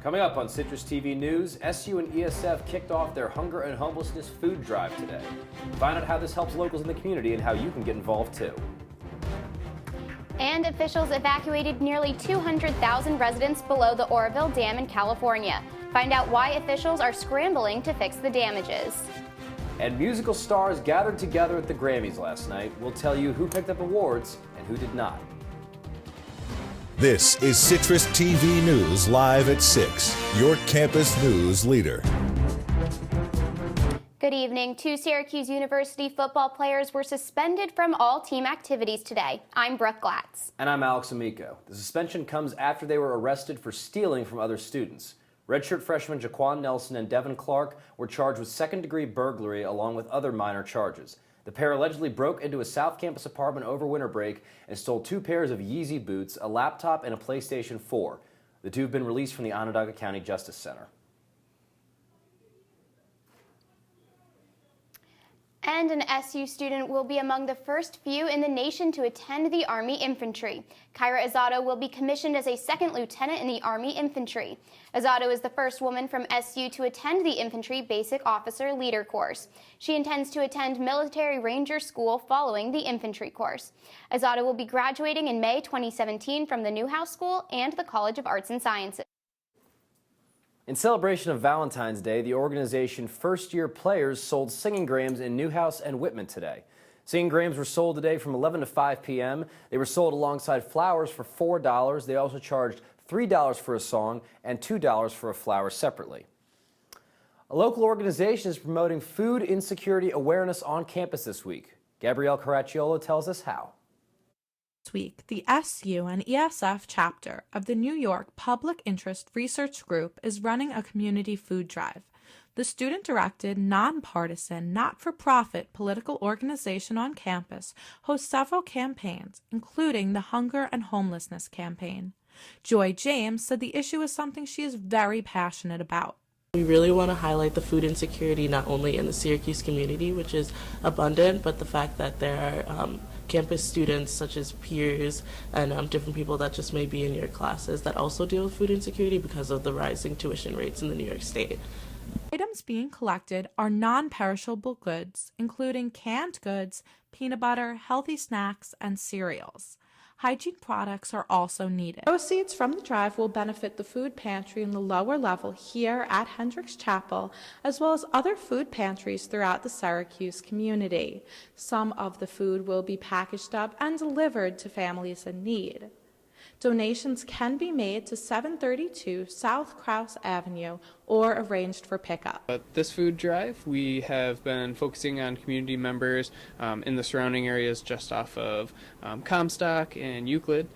Coming up on Citrus TV News, SU and ESF kicked off their hunger and homelessness food drive today. Find out how this helps locals in the community and how you can get involved too. And officials evacuated nearly 200,000 residents below the Oroville Dam in California. Find out why officials are scrambling to fix the damages. And musical stars gathered together at the Grammys last night. We'll tell you who picked up awards and who did not. This is Citrus TV News live at 6, your campus news leader. Good evening. 2 Syracuse University football players were suspended from all team activities today. I'm Brooke Glatz. And I'm Amico. The suspension comes after they were arrested for stealing from other students. Redshirt freshmen Jaquan Nelson and Devin Clark were charged with second-degree burglary along with other minor charges. The pair allegedly broke into a South Campus apartment over winter break and stole 2 pairs of Yeezy boots, a laptop, and a PlayStation 4. The two have been released from the Onondaga County Justice Center. And an SU student will be among the first few in the nation to attend the Army Infantry. Kyra Azado will be commissioned as a second lieutenant in the Army Infantry. Azado is the first woman from SU to attend the Infantry Basic Officer Leader course. She intends to attend Military Ranger School following the infantry course. Azado will be graduating in May 2017 from the Newhouse School and the College of Arts and Sciences. In celebration of Valentine's Day, the organization First-Year Players sold singing grams in Newhouse and Whitman today. Singing grams were sold today from 11 to 5 p.m. They were sold alongside flowers for $4. They also charged $3 for a song and $2 for a flower separately. A local organization is promoting food insecurity awareness on campus this week. Gabrielle Caracciolo tells us how. This week, the SU and ESF chapter of the New York Public Interest Research Group is running a community food drive. The student-directed, nonpartisan, not-for-profit political organization on campus hosts several campaigns, including the Hunger and Homelessness campaign. Joy James said the issue is something she is very passionate about. We really want to highlight the food insecurity not only in the Syracuse community, which is abundant, but the fact that there are campus students such as peers and different people that just may be in your classes that also deal with food insecurity because of the rising tuition rates in the New York State. Items being collected are non-perishable goods, including canned goods, peanut butter, healthy snacks, and cereals. Hygiene products are also needed. Proceeds from the drive will benefit the food pantry in the lower level here at Hendricks Chapel, as well as other food pantries throughout the Syracuse community. Some of the food will be packaged up and delivered to families in need. Donations can be made to 732 South Krause Avenue or arranged for pickup. At this food drive, we have been focusing on community members in the surrounding areas just off of Comstock and Euclid.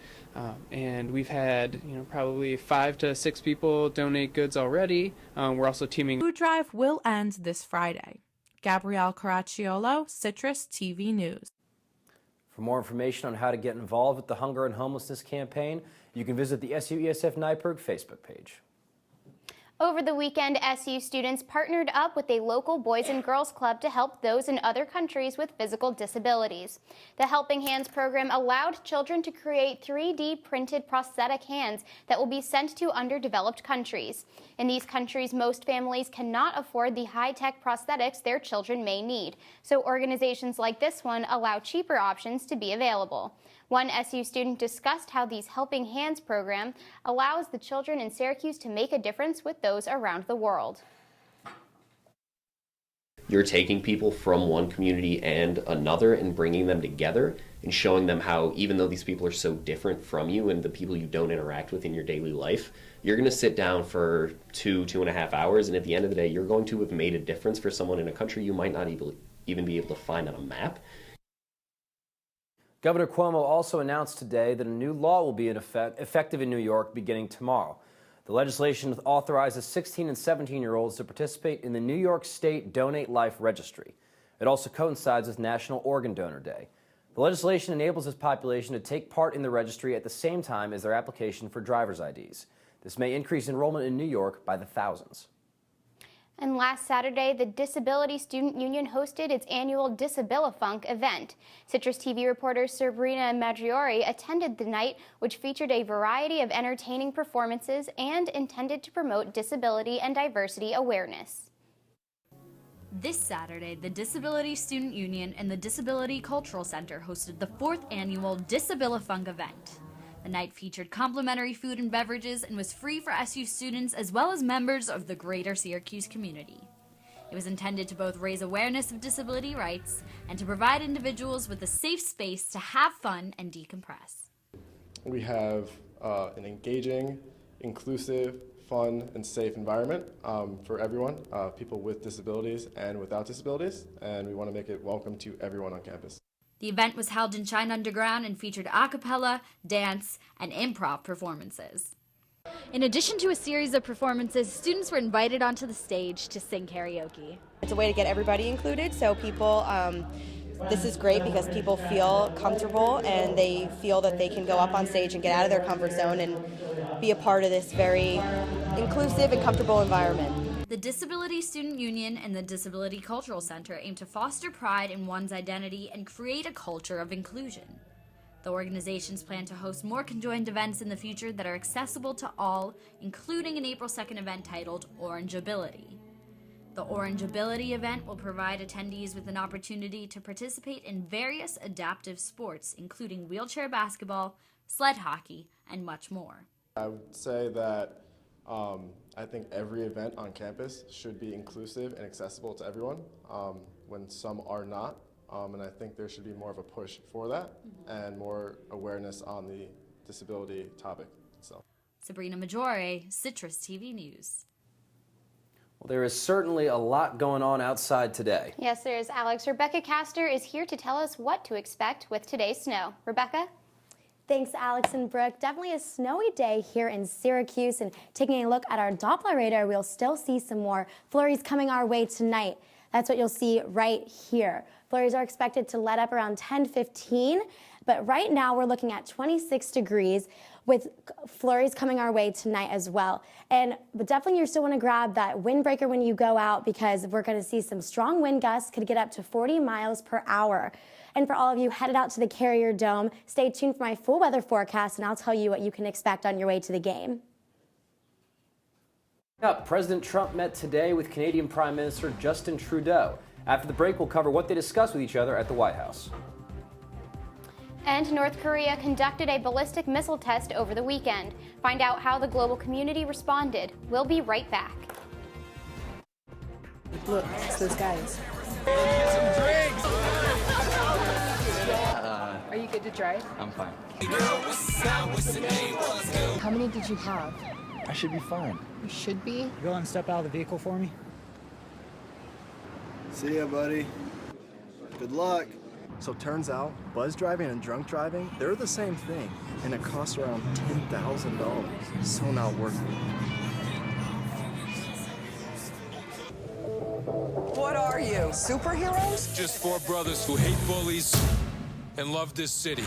And we've had probably 5 to 6 people donate goods already. We're also teaming. Food drive will end this Friday. Gabrielle Caracciolo, Citrus TV News. For more information on how to get involved with the Hunger and Homelessness campaign, you can visit the SU-ESF NYPIRG Facebook page. Over the weekend, SU students partnered up with a local Boys and Girls Club to help those in other countries with physical disabilities. The Helping Hands program allowed children to create 3D printed prosthetic hands that will be sent to underdeveloped countries. In these countries, most families cannot afford the high-tech prosthetics their children may need, so organizations like this one allow cheaper options to be available. One SU student discussed how these Helping Hands program allows the children in Syracuse to make a difference with those around the world. You're taking people from one community and another and bringing them together and showing them how, even though these people are so different from you and the people you don't interact with in your daily life, you're going to sit down for 2.5 hours, and at the end of the day, you're going to have made a difference for someone in a country you might not even be able to find on a map. Governor Cuomo also announced today that a new law will be effective in New York beginning tomorrow. The legislation authorizes 16 and 17-year-olds to participate in the New York State Donate Life Registry. It also coincides with National Organ Donor Day. The legislation enables this population to take part in the registry at the same time as their application for driver's IDs. This may increase enrollment in New York by the thousands. And last Saturday, the Disability Student Union hosted its annual Disabilifunk event. CitrusTV reporter Sabrina Maggiore attended the night, which featured a variety of entertaining performances and intended to promote disability and diversity awareness. This Saturday, the Disability Student Union and the Disability Cultural Center hosted the 4th annual Disabilifunk event. The night featured complimentary food and beverages and was free for SU students as well as members of the greater Syracuse community. It was intended to both raise awareness of disability rights and to provide individuals with a safe space to have fun and decompress. We have an engaging, inclusive, fun, and safe environment for everyone, people with disabilities and without disabilities, and we want to make it welcome to everyone on campus. The event was held in China Underground and featured a cappella, dance, and improv performances. In addition to a series of performances, students were invited onto the stage to sing karaoke. It's a way to get everybody included, so people, this is great because people feel comfortable and they feel that they can go up on stage and get out of their comfort zone and be a part of this very inclusive and comfortable environment. The Disability Student Union and the Disability Cultural Center aim to foster pride in one's identity and create a culture of inclusion. The organizations plan to host more conjoined events in the future that are accessible to all, including an April 2nd event titled Orangeability. The Orangeability event will provide attendees with an opportunity to participate in various adaptive sports, including wheelchair basketball, sled hockey, and much more. I would say that I think every event on campus should be inclusive and accessible to everyone when some are not. And I think there should be more of a push for that and more awareness on the disability topic itself. Sabrina Maggiore, CitrusTV News. Well, there is certainly a lot going on outside today. Yes, there is, Alex. Rebekah Castor is here to tell us what to expect with today's snow. Rebekah? Thanks, Alex and Brooke. Definitely a snowy day here in Syracuse. And taking a look at our Doppler radar, we'll still see some more flurries coming our way tonight. That's what you'll see right here. Flurries are expected to let up around 10:15, but right now we're looking at 26 degrees with flurries coming our way tonight as well. But definitely you still want to grab that windbreaker when you go out because we're going to see some strong wind gusts, could get up to 40 miles per hour. And for all of you headed out to the Carrier Dome, stay tuned for my full weather forecast and I'll tell you what you can expect on your way to the game. President Trump met today with Canadian Prime Minister Justin Trudeau. After the break, we'll cover what they discussed with each other at the White House. And North Korea conducted a ballistic missile test over the weekend. Find out how the global community responded. We'll be right back. Look, it's those guys. Are you good to drive? I'm fine. How many did you have? I should be fine. You should be? Go and step out of the vehicle for me. See ya, buddy. Good luck. So turns out, buzz driving and drunk driving, they're the same thing, and it costs around $10,000. So not worth it. What are you, superheroes? Just four brothers who hate bullies and love this city.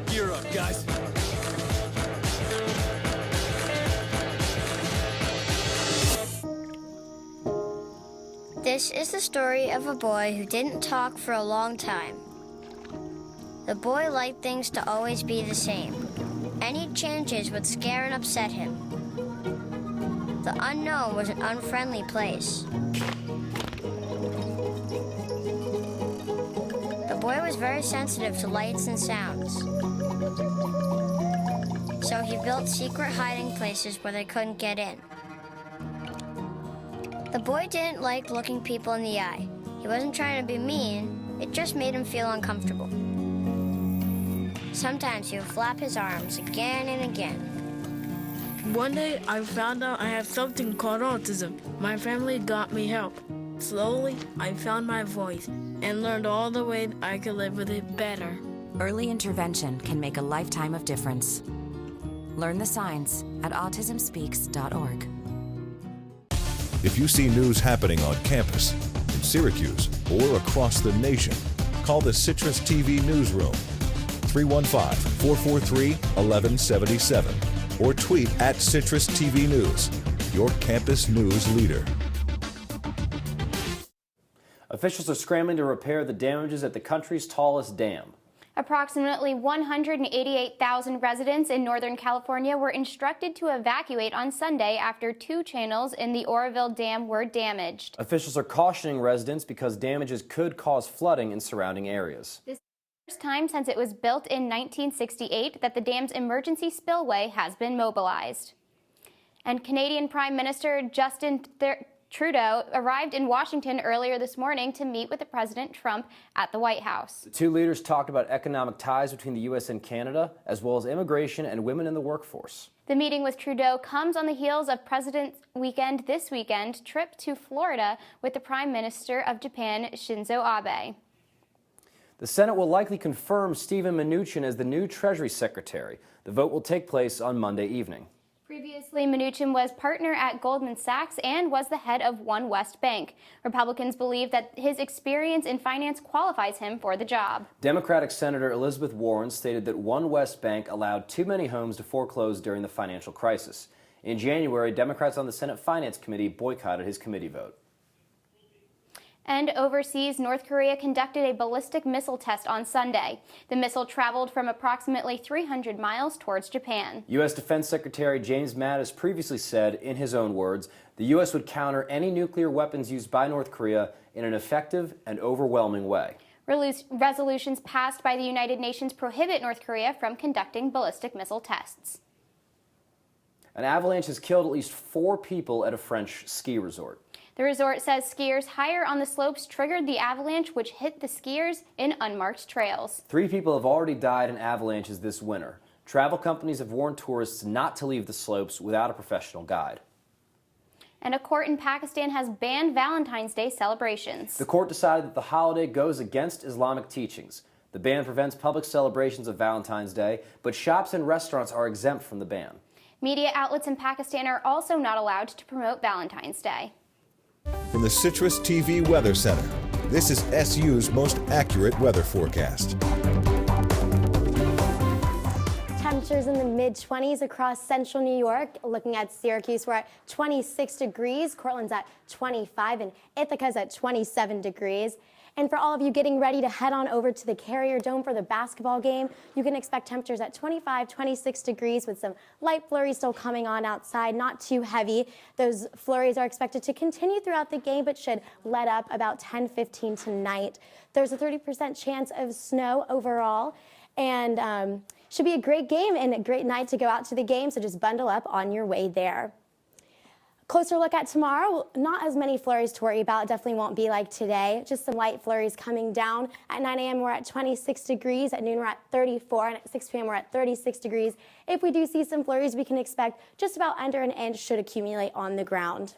Gear up, guys. This is the story of a boy who didn't talk for a long time. The boy liked things to always be the same. Any changes would scare and upset him. The unknown was an unfriendly place. The boy was very sensitive to lights and sounds. So he built secret hiding places where they couldn't get in. The boy didn't like looking people in the eye. He wasn't trying to be mean, it just made him feel uncomfortable. Sometimes he would flap his arms again and again. One day I found out I have something called autism. My family got me help. Slowly, I found my voice and learned all the ways I could live with it better. Early intervention can make a lifetime of difference. Learn the signs at autismspeaks.org. If you see news happening on campus, in Syracuse, or across the nation, call the CitrusTV newsroom, 315-443-1177, or tweet at CitrusTV News, your campus news leader. Officials are scrambling to repair the damages at the country's tallest dam. Approximately 188,000 residents in Northern California were instructed to evacuate on Sunday after 2 channels in the Oroville Dam were damaged. Officials are cautioning residents because damages could cause flooding in surrounding areas. This is the first time since it was built in 1968 that the dam's emergency spillway has been mobilized. And Canadian Prime Minister Trudeau arrived in Washington earlier this morning to meet with President Trump at the White House. The two leaders talked about economic ties between the U.S. and Canada, as well as immigration and women in the workforce. The meeting with Trudeau comes on the heels of President's this weekend trip to Florida with the Prime Minister of Japan, Shinzo Abe. The Senate will likely confirm Steven Mnuchin as the new Treasury Secretary. The vote will take place on Monday evening. Previously, Mnuchin was partner at Goldman Sachs and was the head of One West Bank. Republicans believe that his experience in finance qualifies him for the job. Democratic Senator Elizabeth Warren stated that One West Bank allowed too many homes to foreclose during the financial crisis. In January, Democrats on the Senate Finance Committee boycotted his committee vote. And overseas, North Korea conducted a ballistic missile test on Sunday. The missile traveled from approximately 300 miles towards Japan. U.S. Defense Secretary James Mattis previously said, in his own words, the U.S. would counter any nuclear weapons used by North Korea in an effective and overwhelming way. Resolutions passed by the United Nations prohibit North Korea from conducting ballistic missile tests. An avalanche has killed at least 4 people at a French ski resort. The resort says skiers higher on the slopes triggered the avalanche, which hit the skiers in unmarked trails. 3 people have already died in avalanches this winter. Travel companies have warned tourists not to leave the slopes without a professional guide. And a court in Pakistan has banned Valentine's Day celebrations. The court decided that the holiday goes against Islamic teachings. The ban prevents public celebrations of Valentine's Day, but shops and restaurants are exempt from the ban. Media outlets in Pakistan are also not allowed to promote Valentine's Day. From the CitrusTV Weather Center, this is SU's most accurate weather forecast. Temperatures in the mid-20s across central New York. Looking at Syracuse, we're at 26 degrees. Cortland's at 25, and Ithaca's at 27 degrees. And for all of you getting ready to head on over to the Carrier Dome for the basketball game, you can expect temperatures at 25, 26 degrees with some light flurries still coming on outside, not too heavy. Those flurries are expected to continue throughout the game, but should let up about 10:15 tonight. There's a 30% chance of snow overall, and should be a great game and a great night to go out to the game, so just bundle up on your way there. Closer look at tomorrow, not as many flurries to worry about. It definitely won't be like today. Just some light flurries coming down. At 9 a.m. we're at 26 degrees. At noon we're at 34, and at 6 p.m. we're at 36 degrees. If we do see some flurries, we can expect just about under an inch should accumulate on the ground.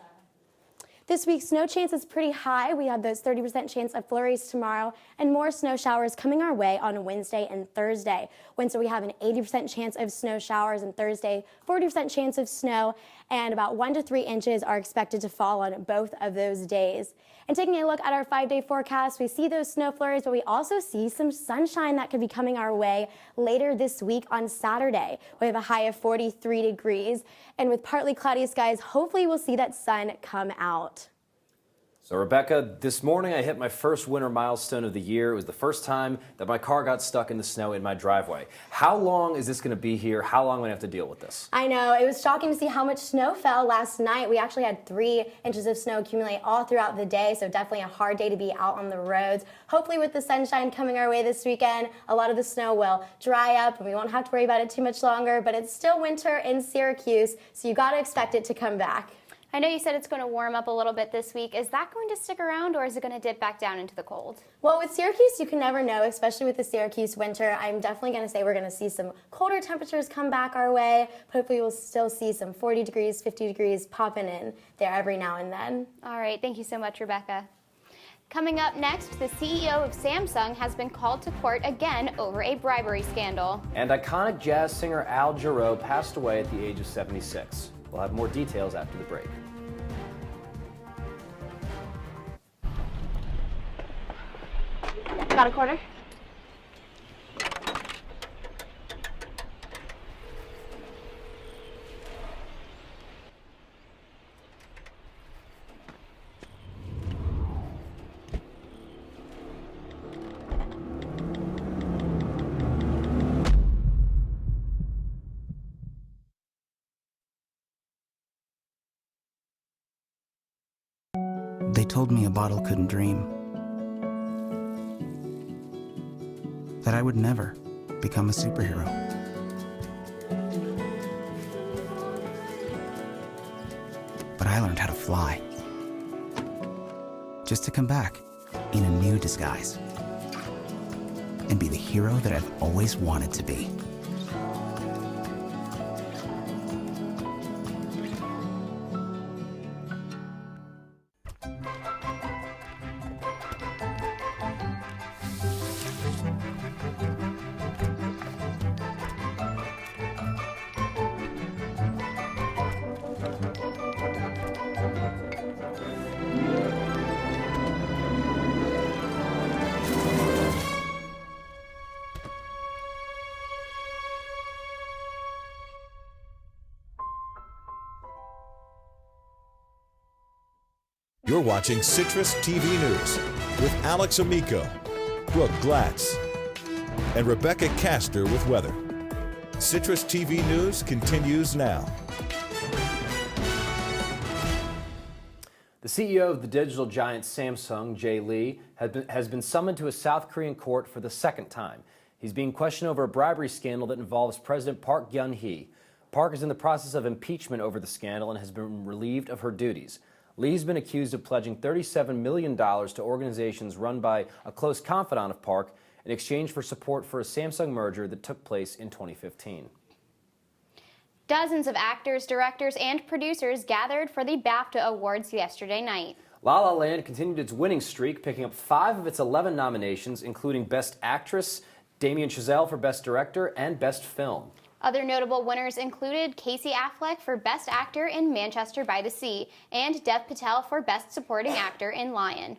This week's snow chance is pretty high. We have those 30% chance of flurries tomorrow and more snow showers coming our way on Wednesday and Thursday. Wednesday we have an 80% chance of snow showers, and Thursday 40% chance of snow, and about 1 to 3 inches are expected to fall on both of those days. And taking a look at our 5-day forecast, we see those snow flurries, but we also see some sunshine that could be coming our way later this week on Saturday. We have a high of 43 degrees, and with partly cloudy skies, hopefully we'll see that sun come out. So Rebekah, this morning I hit my first winter milestone of the year. It was the first time that my car got stuck in the snow in my driveway. How long is this going to be here? How long am I going to have to deal with this? I know. It was shocking to see how much snow fell last night. We actually had 3 inches of snow accumulate all throughout the day, so definitely a hard day to be out on the roads. Hopefully with the sunshine coming our way this weekend, a lot of the snow will dry up and we won't have to worry about it too much longer, but it's still winter in Syracuse, so you got to expect it to come back. I know you said it's going to warm up a little bit this week. Is that going to stick around, or is it going to dip back down into the cold? Well, with Syracuse, you can never know, especially with the Syracuse winter. I'm definitely going to say we're going to see some colder temperatures come back our way. Hopefully we'll still see some 40 degrees, 50 degrees popping in there every now and then. All right. Thank you so much, Rebekah. Coming up next, the CEO of Samsung has been called to court again over a bribery scandal. And iconic jazz singer Al Jarreau passed away at the age of 76. We'll have more details after the break. Got a quarter? They told me a bottle couldn't dream. That I would never become a superhero. But I learned how to fly. Just to come back in a new disguise. And be the hero that I've always wanted to be. You're watching Citrus TV News with Alex Amico, Brooke Glatz, and Rebekah Castor with weather. Citrus TV News continues now. The CEO of the digital giant Samsung, Jay Lee, has been summoned to a South Korean court for the second time. He's being questioned over a bribery scandal that involves President Park Geun-hye. Park is in the process of impeachment over the scandal and has been relieved of her duties. Lee's been accused of pledging $37 million to organizations run by a close confidant of Park in exchange for support for a Samsung merger that took place in 2015. Dozens of actors, directors, and producers gathered for the BAFTA Awards yesterday night. La La Land continued its winning streak, picking up 5 of its 11 nominations, including Best Actress, Damien Chazelle for Best Director, and Best Film. Other notable winners included Casey Affleck for Best Actor in Manchester by the Sea and Dev Patel for Best Supporting Actor in Lion.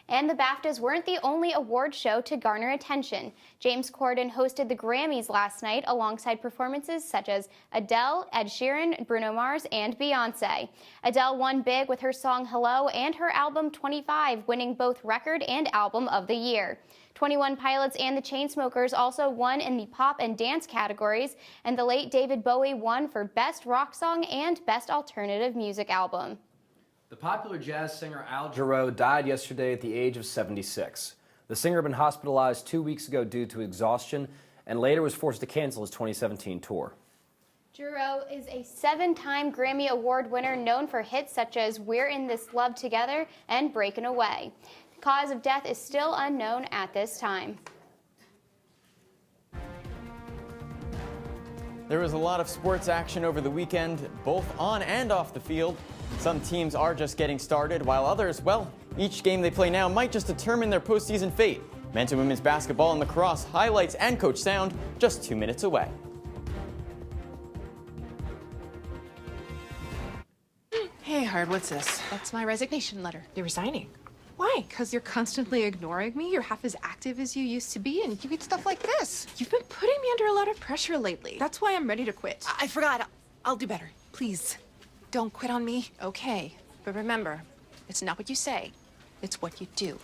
And the BAFTAs weren't the only award show to garner attention. James Corden hosted the Grammys last night alongside performances such as Adele, Ed Sheeran, Bruno Mars, and Beyoncé. Adele won big with her song Hello and her album 25, winning both Record and Album of the Year. 21 Pilots and the Chainsmokers also won in the pop and dance categories, and the late David Bowie won for Best Rock Song and Best Alternative Music Album. The popular jazz singer Al Jarreau died yesterday at the age of 76. The singer had been hospitalized 2 weeks ago due to exhaustion and later was forced to cancel his 2017 tour. Jarreau is a 7-time Grammy Award winner known for hits such as We're in This Love Together and Breaking Away. The cause of death is still unknown at this time. There was a lot of sports action over the weekend, both on and off the field. Some teams are just getting started, while others, well, each game they play now might just determine their postseason fate. Men's and women's basketball and lacrosse highlights and Coach Sound just 2 minutes away. Hey, Hard, what's this? That's my resignation letter. You're resigning? Why? Because you're constantly ignoring me. You're half as active as you used to be, and you get stuff like this. You've been putting me under a lot of pressure lately. That's why I'm ready to quit. I forgot. I'll do better. Please, don't quit on me. Okay. But remember, it's not what you say. It's what you do.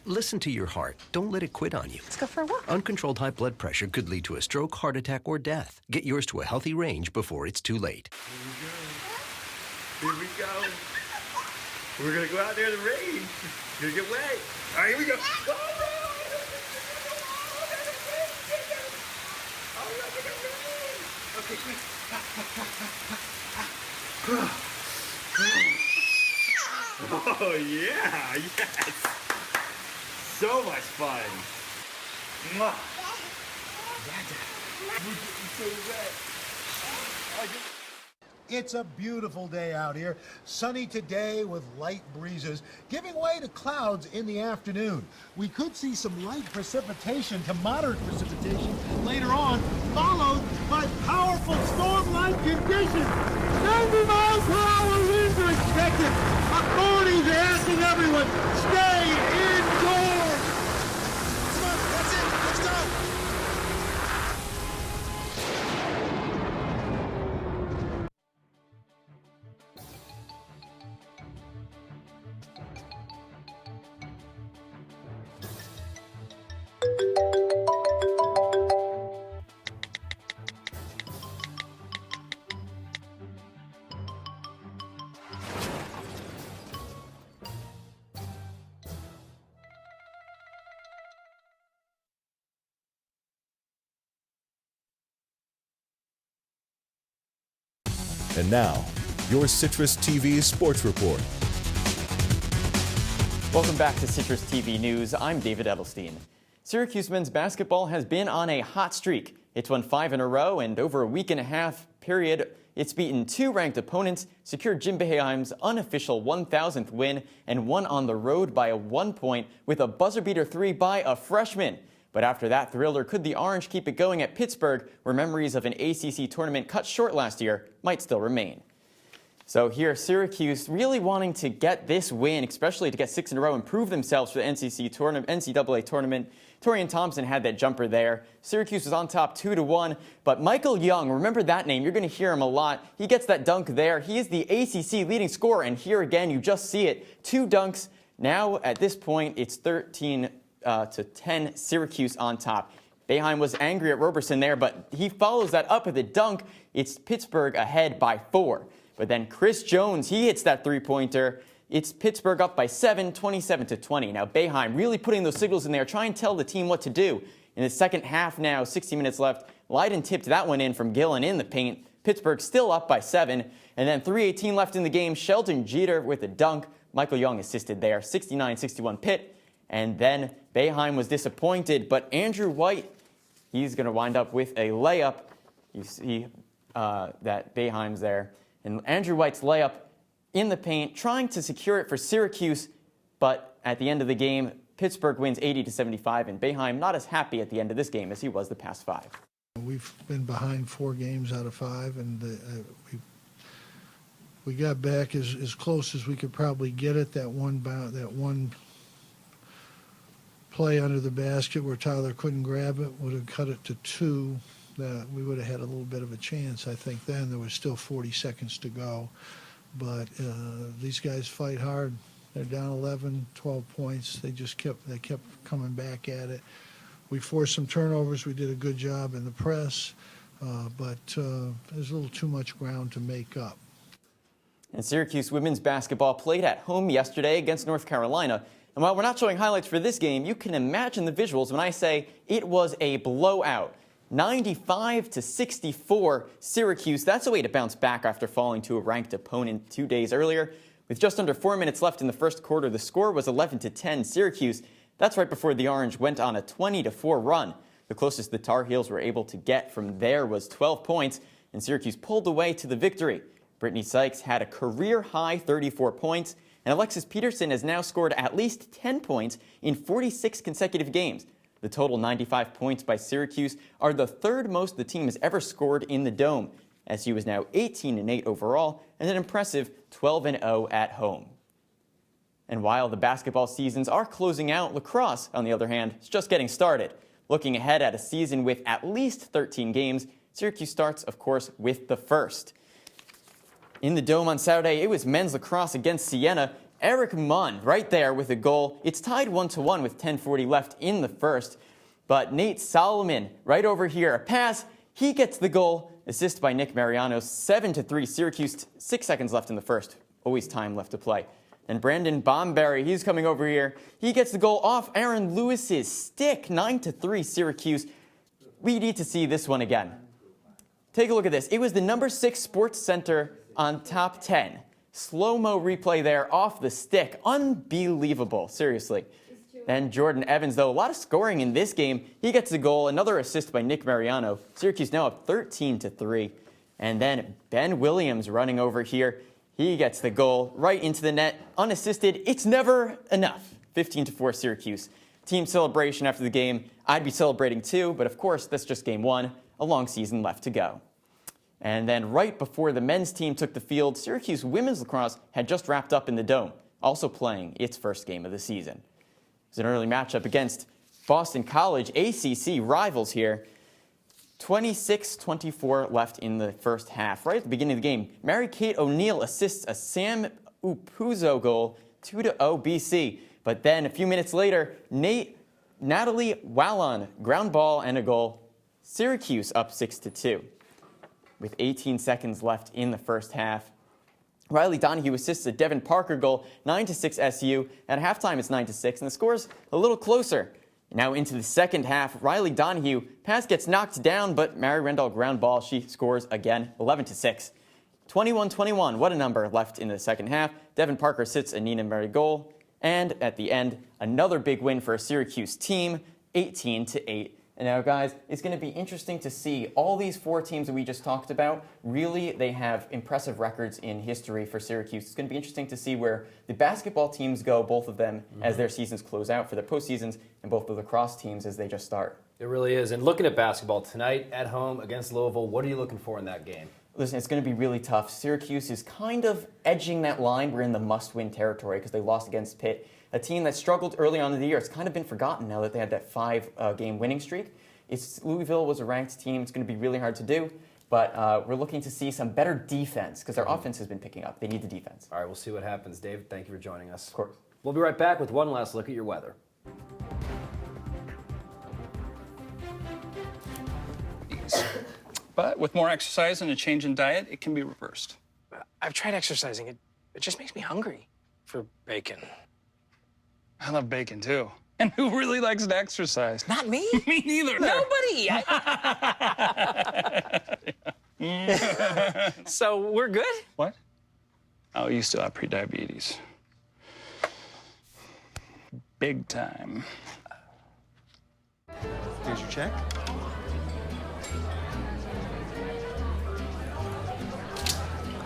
Listen to your heart. Don't let it quit on you. Let's go for a walk. Uncontrolled high blood pressure could lead to a stroke, heart attack, or death. Get yours to a healthy range before it's too late. Here we go. We're gonna go out there in the rain. Gonna get wet. All right, here we go. Okay, quick. Oh yeah, yes. So much fun. Mwah. We're getting so wet. It's a beautiful day out here. Sunny today with light breezes, giving way to clouds in the afternoon. We could see some light precipitation to moderate precipitation later on, followed by powerful storm-like conditions. 90 miles per hour winds are expected. Authorities are asking everyone, stay indoors. And now, your Citrus TV Sports Report. Welcome back to Citrus TV News. I'm David Edelstein. Syracuse men's basketball has been on a hot streak. It's won 5 in a row, and over a week and a half period, it's beaten 2 ranked opponents, secured Jim Boeheim's unofficial 1,000th win, and won on the road by a 1 point with a buzzer-beater 3 by a freshman. But after that thriller, could the Orange keep it going at Pittsburgh, where memories of an ACC tournament cut short last year might still remain? So here, Syracuse really wanting to get this win, especially to get 6 in a row and prove themselves for the NCAA tournament. Torian Thompson had that jumper there. Syracuse was on top 2-1, but Michael Young, remember that name, you're going to hear him a lot. He gets that dunk there. He is the ACC leading scorer, and here again, you just see it. 2 dunks. Now, at this point, it's 13-10 Syracuse on top. Boeheim was angry at Roberson there, but he follows that up with a dunk. It's Pittsburgh ahead by 4. But then Chris Jones, he hits that three-pointer. It's Pittsburgh up by 7, 27-20. Now Boeheim really putting those signals in there, trying to tell the team what to do. In the second half now, 60 minutes left, Leiden tipped that one in from Gillen in the paint. Pittsburgh still up by 7. And then 3:18 left in the game, Sheldon Jeter with a dunk. Michael Young assisted there, 69-61 Pitt. And then Boeheim was disappointed, but Andrew White, he's going to wind up with a layup. You see that Boeheim's there. And Andrew White's layup in the paint, trying to secure it for Syracuse, but at the end of the game, Pittsburgh wins 80-75, and Boeheim not as happy at the end of this game as he was the past 5. We've been behind 4 games out of 5, and we got back as close as we could probably get it. That one play under the basket where Tyler couldn't grab it would have cut it to 2. We would have had a little bit of a chance, I think. Then there was still 40 seconds to go. But these guys fight hard. They're down 11, 12 points. They kept coming back at it. We forced some turnovers. We did a good job in the press, but there's a little too much ground to make up. And Syracuse women's basketball played at home yesterday against North Carolina. And while we're not showing highlights for this game, you can imagine the visuals when I say it was a blowout. 95-64 Syracuse. That's a way to bounce back after falling to a ranked opponent 2 days earlier. With just under 4 minutes left in the first quarter, the score was 11-10 Syracuse. That's right before the Orange went on a 20-4 run. The closest the Tar Heels were able to get from there was 12 points, and Syracuse pulled away to the victory. Brittany Sykes had a career-high 34 points, and Alexis Peterson has now scored at least 10 points in 46 consecutive games. The total 95 points by Syracuse are the 3rd most the team has ever scored in the Dome. SU is now 18-8 overall and an impressive 12-0 at home. And while the basketball seasons are closing out, lacrosse, on the other hand, is just getting started. Looking ahead at a season with at least 13 games, Syracuse starts, of course, with the first. In the Dome on Saturday, it was men's lacrosse against Siena. Eric Munn right there with a goal. It's tied 1-1 with 10:40 left in the first. But Nate Solomon right over here, a pass. He gets the goal. Assist by Nick Mariano, 7-3 Syracuse, 6 seconds left in the first. Always time left to play. And Brandon Bomberry, he's coming over here. He gets the goal off Aaron Lewis's stick, 9-3 Syracuse. We need to see this one again. Take a look at this. It was the number 6 Sports Center on top 10. Slow-mo replay there off the stick. Unbelievable, seriously. Then Jordan Evans, though, a lot of scoring in this game. He gets a goal, another assist by Nick Mariano. Syracuse now up 13-3. And then Ben Williams running over here. He gets the goal right into the net, unassisted. It's never enough. 15-4 Syracuse. Team celebration after the game. I'd be celebrating too, but of course, that's just game 1. A long season left to go. And then right before the men's team took the field, Syracuse women's lacrosse had just wrapped up in the Dome, also playing its first game of the season. It was an early matchup against Boston College, ACC rivals here. 26-24 left in the first half. Right at the beginning of the game, Mary-Kate O'Neill assists a Sam Upuzo goal, 2-0 BC. But then a few minutes later, Natalie Wallon, ground ball and a goal. Syracuse up 6-2. With 18 seconds left in the first half. Riley Donahue assists a Devin Parker goal, 9-6 SU. At halftime, it's 9-6, and the score's a little closer. Now into the second half, Riley Donahue pass gets knocked down, but Mary Rendall ground ball, she scores again, 11-6. 21-21, what a number left in the second half. Devin Parker sits a Nina Murray goal. And at the end, another big win for a Syracuse team, 18-8. And now, guys, it's going to be interesting to see all these four teams that we just talked about. Really, they have impressive records in history for Syracuse. It's going to be interesting to see where the basketball teams go, both of them, as their seasons close out for their postseasons, and both the lacrosse teams as they just start. It really is. And looking at basketball tonight at home against Louisville, what are you looking for in that game? Listen, it's going to be really tough. Syracuse is kind of edging that line. We're in the must-win territory because they lost against Pitt, a team that struggled early on in the year. It's kind of been forgotten now that they had that 5-game winning streak. Louisville was a ranked team. It's going to be really hard to do, but we're looking to see some better defense because their offense has been picking up. They need the defense. All right, we'll see what happens. Dave, thank you for joining us. Of course. We'll be right back with one last look at your weather. But with more exercise and a change in diet, it can be reversed. I've tried exercising. It just makes me hungry for bacon. I love bacon, too. And who really likes to exercise? Not me. Me neither. Nobody. So we're good? What? Oh, you still have prediabetes. Big time. Here's your check.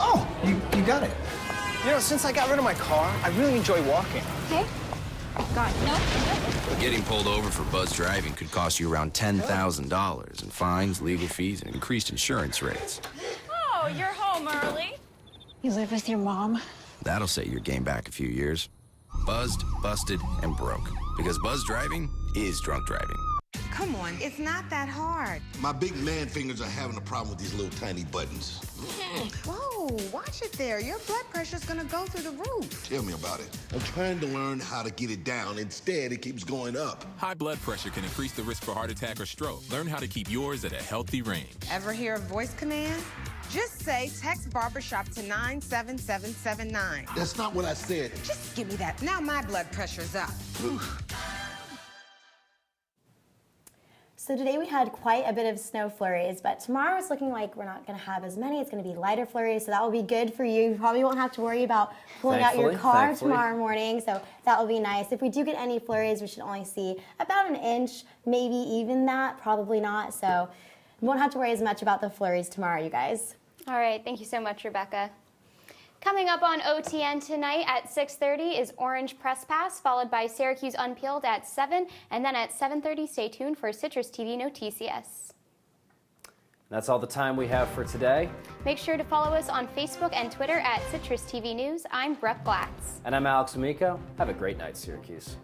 Oh, you got it. You know, since I got rid of my car, I really enjoy walking. Okay. Got it. No. Getting pulled over for buzz driving could cost you around $10,000 in fines, legal fees, and increased insurance rates. Oh, you're home early. You live with your mom? That'll set your game back a few years. Buzzed, busted, and broke. Because buzz driving is drunk driving. Come on, it's not that hard. My big man fingers are having a problem with these little tiny buttons. Whoa, watch it there. Your blood pressure's gonna go through the roof. Tell me about it. I'm trying to learn how to get it down. Instead, it keeps going up. High blood pressure can increase the risk for heart attack or stroke. Learn how to keep yours at a healthy range. Ever hear a voice command? Just say text barbershop to 97779. That's not what I said. Just give me that. Now my blood pressure's up. So today we had quite a bit of snow flurries, but tomorrow it's looking like we're not going to have as many. It's going to be lighter flurries, so that will be good for you. You probably won't have to worry about pulling out your car tomorrow morning, so that will be nice. If we do get any flurries, we should only see about an inch, maybe even that, probably not. So you won't have to worry as much about the flurries tomorrow, you guys. All right, thank you so much, Rebecca. Coming up on OTN tonight at 6:30 is Orange Press Pass, followed by Syracuse Unpeeled at 7, and then at 7:30, stay tuned for Citrus TV Noticias. That's all the time we have for today. Make sure to follow us on Facebook and Twitter at Citrus TV News. I'm Brooke Glatz. And I'm Alex Amico. Have a great night, Syracuse.